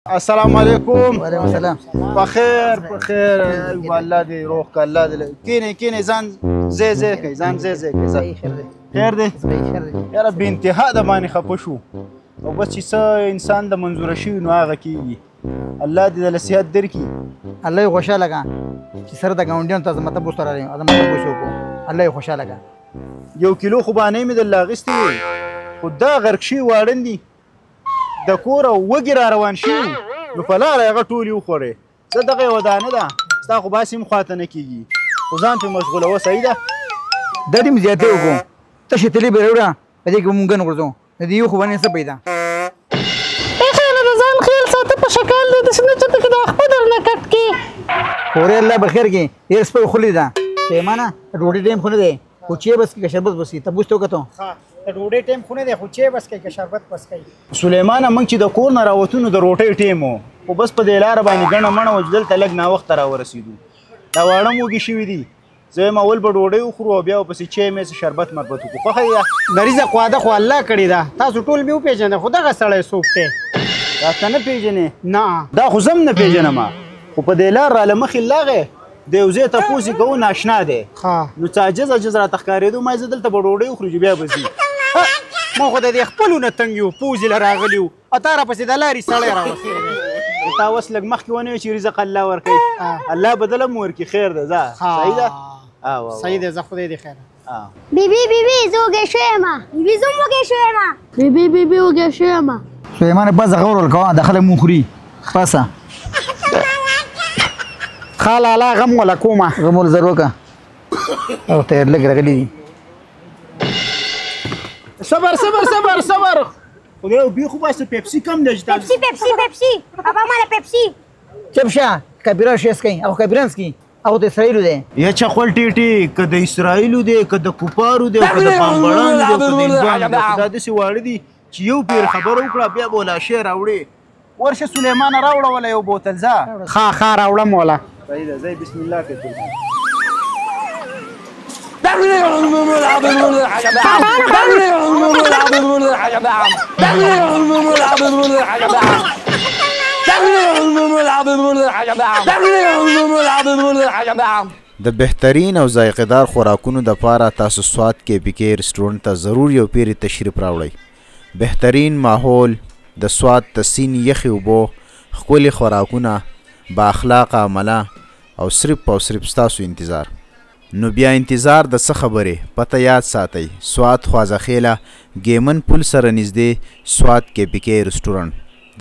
السلام علیکم. وعلیکم السلام. بخیر والله دې روغ که الله دې کینې ځان ځای ځای کوي ځان ځای ځای کوي. خیر دی یاره بې انتها د باندې خفه شو او بس چې څه انسان د منظوره شوي نو هغه کېږي. الله دې د نصیحت درکړي. الله یې خوشحاله کړه چې سره د ګاونډیانو ته زما تپوس ته راغلی یم زما تپوس یې وکړو. الله یې خوشحاله کړه. 1 کیلو خو بانې مې درله اخیستې وې خو دا غرق شوي واړن دي د کوره وږي را روان شوي نو په لاره هغه ټولې وخوړې. زه دغه یوه دانه ده ستا خو باسې هم خواته نه کېږي خو ځان پرې مشغولوه. صحیح ده دا دې مې زیاتې وکړو تشې تلې به راوړه په دې کې به مونږ ګن غورځو د دې یو خو باندې څه پیدا خیال د ځان خیال ساته په شکل دی داسې نه چېرته کې د وخت په درنه کټ کې خورې الله بخیر کې ډېر سپی خولې ده پیمانه ډوډۍ ټایم خو نه دی خو چې بس کې که شربت بس کي تپوس ته وکتو د ډوډۍ ټایم خو نه دی خو چې بس کوي که شربت بس کوي. سلیمانه موږ چې د کور نه راوتو نو د روټۍ ټیم و خو بس په دې لاره باندې ګڼه مڼه وه چې دلته لږ ناوخته راورسېدو. دا واړه موږي شوي دي. زه یم اول به ډوډۍ وخورو او بیا ورپسې چای مې څه شربت مربت وکړو. خوښه یې ده غریزه خواده خو الله کړې ده تاسو ټول مې وپېژنئ خو دغه سړی څوک دی تاسو نه پېژنې؟ نه دا خو زه هم نه پېژنم خو په دې لار راله مخې لاغې د یو ځای تپوس یې کوو ناشنا دی نو څه عجز عجز راته ښکارېدو ما یې زه دلته به ډوډۍ وخورو چې بیا به ځي. ما خو د دې خپلو نه تنګ یو پوځې له راغلي وو او تا راپسې د لارې سړی راوښېږي. تا اوس لږ مخکې ونه وې چې رزق الله ورکوي الله بدله هم ورکړي. خیر ده ځه صحیح ده صحیح دی زه خدای دې خیر. بیبی زه وږې شوی یم بیبي زه هم وږې شوی یم بیبي وږې شوی یم. سلیمانه بس هغه ورول کوه د خلک مونږ خوري پاسه ښه لالا غم وله کومه غم ول زر وکړه او تیار لږ راغلي دي. صبر خو دی یو بیخو باسه پیپسي کم دی چې تاسو پیپسي بابا ماله پیپسي چپ شه کبیره شیس کوي او کبیرانس کوي او د اسرائیلو دی یا چخول ټیټي که د اسرائیلو دی که د کوپارو دی که د پامبړانو دی که د هندوانو دی دا داسې واړه دي چې یو پیر خبره وکړه بیا به ولا شی راوړې. ورشه سلیمانه راوړه وله یو بوتل ځه. ښه راوړم وله. صحیح ده ځئ بسم الله کوي. د بهترین او ذایقه‌دار خوراکونو دپاره تاسو سوات KPK رسټورنټ ته ضرور یو پیری تشریف راوړئ. بهترین ماحول د سوات د سیند یخې اوبو ښکلي خوراکونه با اخلاقه عمله او صرف ستاسو انتظار. نو بیا انتظار د څه خبرې پته یاد ساتئ سوات خوازخیله ګیمن پل سره نږدې سوات KPK رسټورنټ.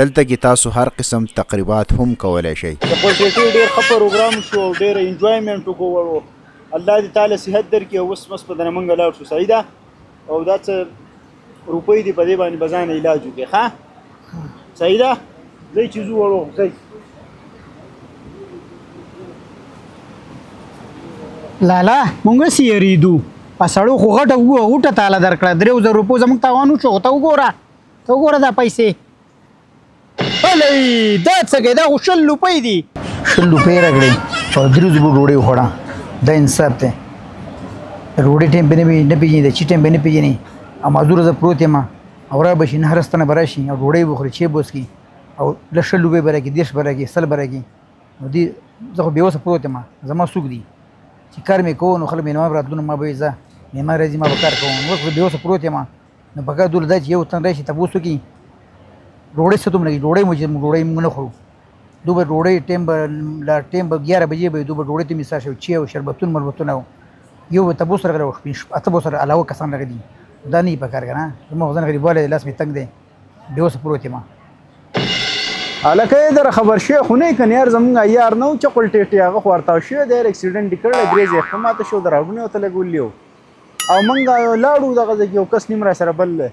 دلته کې تاسو هر قسم تقریبات هم کولی شئ. د کوالټیټي ډېر ښه پروګرام شو او ډېر انجوایمنټ وکړو. الله دې تعالی صحت درکړي او اوس مس په دنه موږ لاړ شو. صحیح ده او دا څه روپۍ دي په دې باندې به ځان علاج وکړي. ښه صحیح ده ځئ چې ځو وړو ځئ. لالا مونږ سي یریدو په سړو خو غټه تاله درکړه 3000 روپو زموږ تاوان وشو. ته وګوره دا پیسې هلئ دا څه کوي دا خو 100 روپۍ دي. 100 روپۍ راکړئ او 3 ورځې به ډوډۍ وخوړه دا انصاف دی. ډوډۍ ټایم پې نه پېژني د چي ټایم پې نه پېژني او معذوره زه پروت یم او را به شي نه هره ستنه به راشي او ډوډۍ به وخوري چای به وڅکي او لږ 100 روپۍ به راکړي 10 به راکړي 100 به راکړي. نو دې زه خو بېوسه پروت یم زما څوک دي چې کار مې کوو نو خلک مېلمه به راتلو نو ما به وایي ځه مېلمه راځي ما به کار کوم. اوس خو بېوسه پروت یم نو پکار دوله دا چې یو تن راشي تپوس وکړي ډوډۍ څه ته لګي ډوډۍ مو چې ډوډۍ موږ نه خورو دو به ډوډۍ ټایم به 11 بجې به دو به ډوډۍ ته مې سا شو چای او شربتون مربتونه یو به تپوس راغلی اته به سره علاوه کسان راغلي دا نه یې پکار که نه زما خو ځان غریبوالی دی لاس مې تنګ دی بېوسه پروت یم. هلکه یې دره خبر شوی خو نه یې که نه یار زموږ عیار نه و چقل ټیټې هغه خو ورتاو شوی دی اکسیډنټ یې کړی 3 ځای ښه ماته شو د راډونه ورته لګولي وو او موږ لاړو دغه ځای کې یو کس نیم را سره بل دی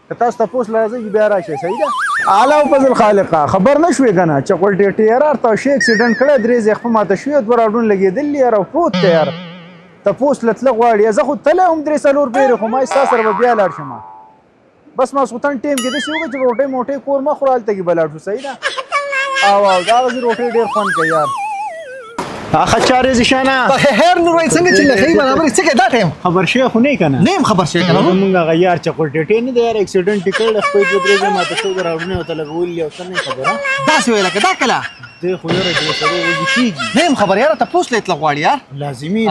که تاسو تپوس له راځئ بیا راشئ. صحیح ده اعلی او فضل خالقه خبر نه شوې که نه چقل ټیټې یار ورتاو شوی اکسیډنټ کړی 3 ځای ښه ماته شوی 2 راډونه لګېدلي یار او پروت دی یار تپوس له تله غواړي. زه خو تلی هم 3-4 پیرې خو ما ستا سره به بیا لاړ شم بس ماسخوتن ټایم کې داسې وکړه چې روټۍ موټۍ کور مه خورو هلته کې به لاړ شو. صحیح ده او دغسې روټۍ ډېر خوند کوي یار. اخه چارې زیشانه بخیر نور وای څنګه چې لخي برابر څه کې دا ټیم خبر شي خو نه کنه نیم خبر شي کنه موږ غیار چکولټې نه دی یار اکسیډنټ ټیکل خپل د درې ماته شو راوړنه او تلغول یو څه نه خبره دا څه ویل کدا کله ته خو یې راځي سره وځي کیږي نیم خبر یار ته پوس لیت لغواړي یار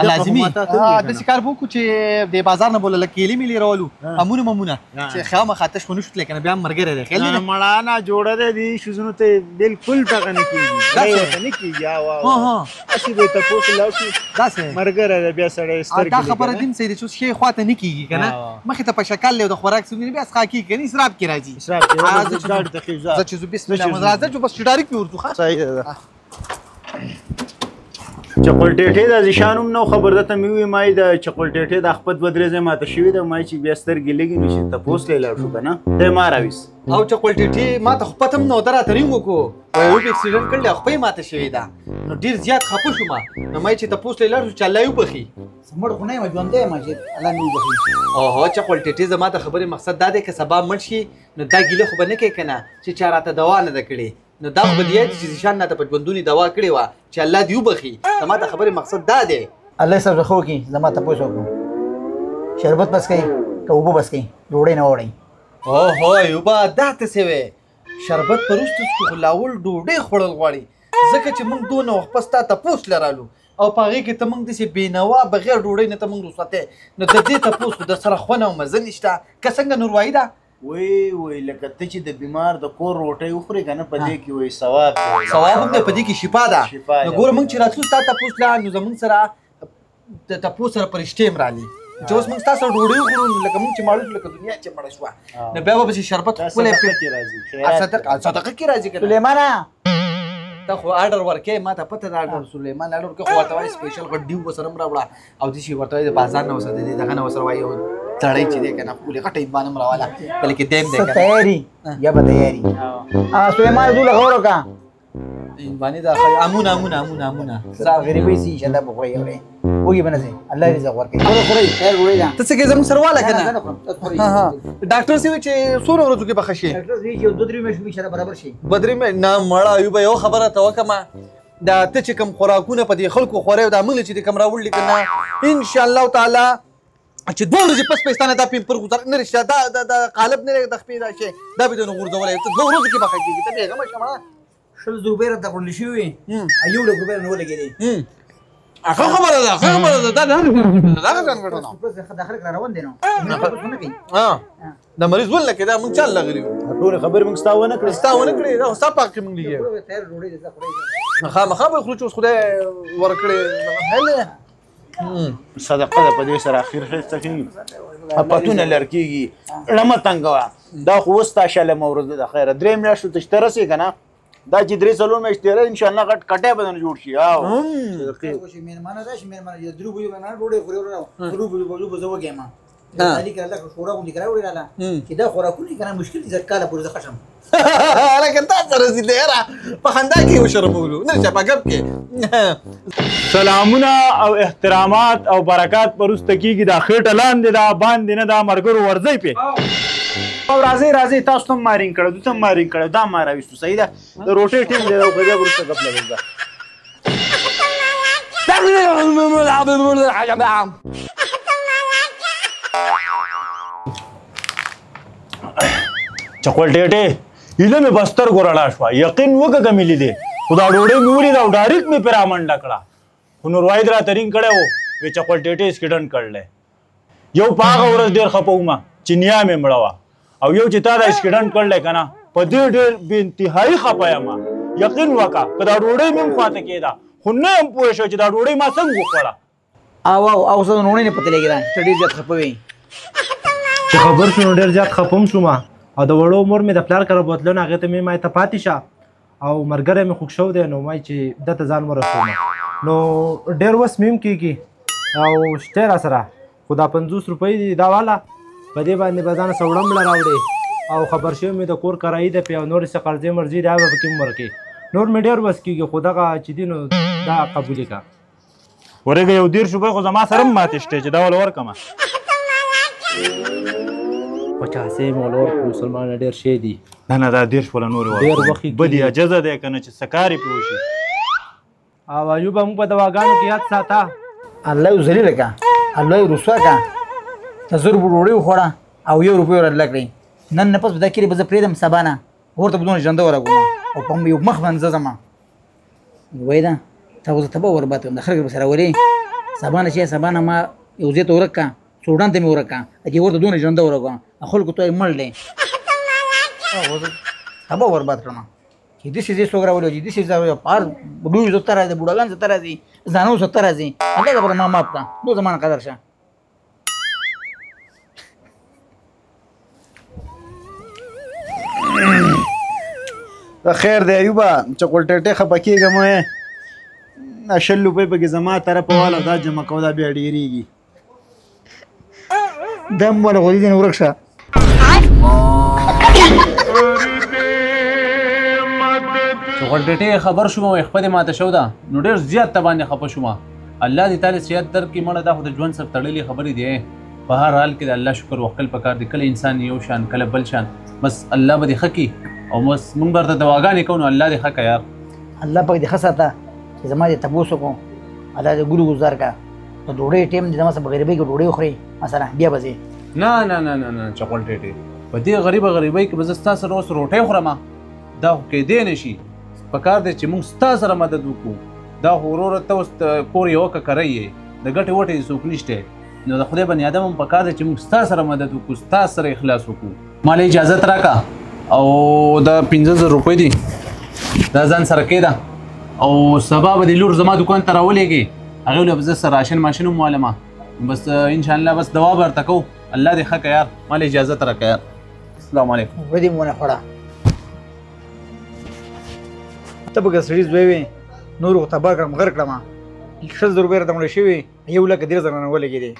لازمي د شکار بو کو چې د بازار نه بوله کېلی ملي راولو امونه ممونه چې خامه خاطر شونه شت لیکنه بیا مرګره ده خیال نه مړانا جوړه ده دي شوزونو ته بالکل ټاګه نه کیږي دا نه کیږي ها اسی به ته پوس لاو کی دا څه مرګره ده بیا سره سترګې دا خبره دیم سید چې شي خواته نه کیږي کنه مخه ته په شکل له خوراک سونه بیا ښه کیږي کني اسراف کی راځي اسراف کی راځي د خیزه زه چې بسم الله راځه چې بس ډایرک پیورځو ښه صحیح ده چکولټې د ځشانوم نو خبر ده ته مې وی مای د چکولټې د خپل بدرې ماته شوی د مای چې بیا سترګې لګي نشي ته پوس لیلا شو کنه ته ماراويس او چکولټې ما ته پتم نو درا ترینګو کو او اکسیډنټ کړل خپل ماته شوی دا نو ډیر زیات خپه شوم نو مای چې ته پوس لیلا شو چلایو بخي سمړ خو نه ما ژوندې ما چې الله مې وبخي او هو چکولټې زما ته خبره مقصد دا دی چې سبا مړ شي نو دا ګیله خو بنه کې کنه چې چاراته دوا نه دکړي نو دا خو بدیه چې ځان نه ته پټبندونی دوا کړې وا چې الله دی وبخي زما ته خبره مقصد دا دی الله سره خو کی زما ته پوښتنه وکړو شربت بس کئ که وبو بس کئ ډوډۍ نه وړئ او هو یوبا دا ته څه وې شربت پرستو څو لاول ډوډۍ خوړل غواړي ځکه چې موږ دونه وخت پستا ته پوس لرالو او پاره کې ته موږ د سي بینوا بغیر ډوډۍ نه ته موږ رسته نو د دې ته پوس د سره خونه او مزه نشته که څنګه نور وایدا وای لکه ته چې د بیمار د کور روټۍ وخوري کنه په دې کې وای ثواب هم دی په دې کې شفا ده نو ګوره موږ چې راتلو ستا تپوس لا نو زموږ سره د تپوس سره پرشتې مرالي چې اوس موږ تاسو ډوډۍ وخورو لکه موږ چې ماړو لکه دنیا چې مړه شوه نو بیا به شربت خپلې کې راځي صدقه کې راځي کنه سليمانه ته خو آرډر ورکې ما ته پته دا آرډر سليمان آرډر کې خو ورته وایي سپیشل غډیو وسره راوړه او د شي ورته د بازار نه وسره دغه نه وسره وایي تړای چې دی کنه خپل غټې باندې مراواله بلکې دیم دی کنه تیاری یا به تیاری سليمان دول غوړو کا باندې دا امونه غریبي سي شنده په خوې اوري وګي بنځي الله رزق ورکړي خوري خیر وړي دا ته څه کې زموږ سره والا کنه ډاکټر سی چې څوره ورځو کې بخښي ډاکټر سی چې 2-3 میاشتې شته برابر شي بدري مې نه مړه ایوب یو خبره ته وکما دا ته چې کوم خوراکونه په دې خلکو خوري دا موږ چې کوم راوړل کنه ان شاء الله تعالی چې دوه ورځې پس پېستانه دا پر غوځار نه رښتا دا قالب نه د خپې دا شي دا به نو غورځولای ته دوه ورځې کې بخښيږي ته هغه مشما شل زوبیر د کړل شي وي ایو له زوبیر نه ولګي هغه خبره ده دا څنګه غټونه بس داخله روان دي نو دا مریض ول کې دا مونږ چل لغري ټول خبر موږ ستاونه کړې دا صاحب پاک مونږ لګي تیر روړي د خوري خامخا به خلوچ اوس خدای ورکړي هله صدقه په دې سره اخر هیڅ کوي پاتونه لړکیږي لمه تنګوا دا خو وستا شاله مورز د خیره درې میاشتو تشترسي کنه دا چې درې څلور میاشتې ان شاء الله غټ کټه بدن جوړ شي او شي مېرمانه راشي مېرمانه درو بو نه ډوډۍ خوري ورو درو بو زوګه ما علي کړه لکه شورا غونډه کراوړي رااله چې دا خوراکونه کنه مشکل دي ځکه پورې ختم لکه تاسو رسې دی را په خندا کې وشرمولو نه چې په غب کې سلامونه او احترامات او برکات پرسته کیږي دا خېټه لاندې دا باندې نه دا مرګرو ورځي په او راځي تاسو ته مارین کړو ته مارین کړو دا ماراويستو صحیح ده د روټي ټیم دی او په دې ورسته غب لګا چکولټې ایله مې بستر ګورړا شو یقین وکړه مې لیدې خدا ډوډۍ مې وړي دا ډایرکټ مې پر امنډه کړه خو نور وای درا ترین کړه وو وی چکولټې سکیډن کړل یو پاغه ورځ ډیر خپوما چنیا مې مړوا او یو چې تا دا سکیډن کړل کنه په دې ډیر بے انتهایی خپایا ما یقین وکړه کدا ډوډۍ مې خواته کېدا خو نه هم پوه شو چې دا ډوډۍ ما څنګه وخوړه او څه نونه نه پته لګی دا ډیر زیات خپوي چې خبر شو ډیر زیات خپم شوم او د وړو مور مې د پلار کړه بوتلونه هغه ته مې ما ته پاتې شه او مرګره مې خوښ شو دی نو ما چې دته ځان ورسوم نو ډیر وس میم کیږي او شته را سره خدا 50 روپۍ دی دا والا په دې باندې بزانه سوړم راوړي او خبر شوم مې د کور کرایي د په نور څه قرضې مرزي دا به کوم ورکي نور مې ډیر وس کیږي خدا کا چې دینو دا قبول کا ورګه یو ډیر شوبه خو زما سره ماته شته چې دا ول ورکما 50 مولور مسلمان ډیر شي دي نه دا ډیر شول نور ډیر وخت بدی اجازه ده کنه چې سکاري پوشي او ایوب موږ په دواګانو کې یاد ساته الله یې ذلیله کا الله یې رسوا کا ته زر ډوډۍ وخوړه او 1 روپۍ ورله کړې نن نه پس به دا کړي به زه پرېږدم سبا نه ورته به دونه ژرنده ورغوم او په یو مخ باندې زه ځم وایي ده تا خو زه تبه ورباته کوم د خلک به سره ولې سبا نه چې سبا نه ما یو ځای ته ورک کا سوډان ته مې ورک کا چې ورته دونه ژرنده ورغوم خلکو ته یې مړ دی تبه ورباد کړم چې داسې ځای څوک راولي چې داسې ځای پار ډوی زه ته راځي بوډاګان زه ته راځي ځانو زه ته راځي الله دې به ما معاف کړه نو زمانه قدر شه خیر دی ایوبه چکولټېټې خفه کېږم وې 100 روپۍ پکې زما طرفه واله دا جمع کوه دا بیا ډېرېږي دا مو والا غوړي دې نه ورک شه چکولټېټې خبر شوم او خپلې ماته شو ده نو ډېر زیات ته باندې خفه شوم الله دې تعالی صحت درکړي مړه دا خو د ژوند سره تړلې خبرې دي په هر حال کې د الله شکر وکړل پکار دی کله انسان یو شان کله بل شان بس الله به دې ښه کړي او بس مونږ درته دواګانې کوو نو الله دې ښه کړه یار الله پاک دې ښه ساته چې زما دې تپوس وکړو الله دې ګلو ګزار کړه د ډوډۍ ټیم دې زما سره په غریبۍ کې ډوډۍ وخورې مثلا بیا به ځې نه نه نه نه نه چکولټېټې په دې غریبۍ کې به زه ستا سره اوس روټۍ خورم دا خو کېدی نه شي پکار دی چې موږ ستا سره مدد وکړو دا خو وروره ته اوس کور یوه ککری یې د ګټې وټې دې څوک نشته نو د خدای بني ادم هم پکار دی چې موږ ستا سره مدد وکړو ستا سره اخلاص وکړو ما له اجازت راکړه او دا 15,000 روپۍ دي دا ځان سره کېده او سبا به دې لور زما دکان ته راولېږې هغې له به زه سره راشن ماشین هم والمه بس انشاءالله بس دوا به ورته کوو الله دې ښه کړه یار ما له اجازت راکړه یار السلام علیکم ودې مو ونه خوړه ته به که سړي زوی وې نور خو تباه کړم غر کړم 100,000 روپۍ راته مړه شوي 1,13,000 نه ولګېدې